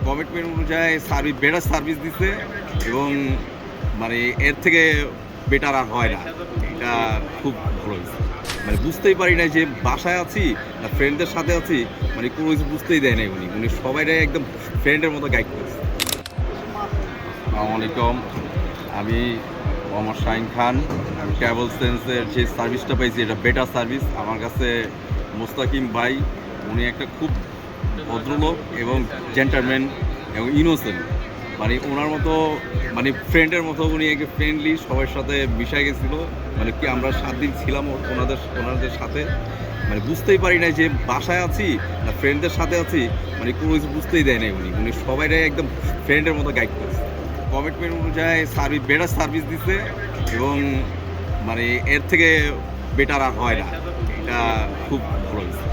Commitment অনুযায়ী better service দিচ্ছে এবং মানে এর থেকে বেটার আর হয় না। এটা খুব ভালো হয়েছে। মানে বুঝতেই পারি না যে বাসায় আছি না ফ্রেন্ডদের সাথে আছি, মানে কোনো কিছু বুঝতেই দেয় নাই। উনি সবাইটাই একদম ফ্রেন্ডের মতো গাইড করেছে। আসসালামু আলাইকুম, আমি মোহাম্মদ শাহিন খান। আমি ট্রাভেল সেন্সের যে সার্ভিসটা পাইছি এটা বেটার সার্ভিস। আমার কাছে মোস্তাকিম ভাই উনি একটা খুব ভদ্রলোক এবং জেন্টালম্যান এবং ইনোসেন্ট। মানে ওনার মতো মানে ফ্রেন্ডের মতো উনি একটা ফ্রেন্ডলি সবার সাথে মিশে গেছিলো। মানে কি আমরা 7 দিন ছিলাম ওনাদের সাথে। মানে বুঝতেই পারি না যে বাসায় আছি না ফ্রেন্ডদের সাথে আছি, মানে কোনো কিছু বুঝতেই দেয় নাই। উনি সবাইটাই একদম ফ্রেন্ডের মতো গাইড করেছে। কমিটমেন্ট অনুযায়ী বেটার সার্ভিস দিচ্ছে এবং মানে এর থেকে বেটার আর হয় না। এটা খুব ভালো হয়েছে।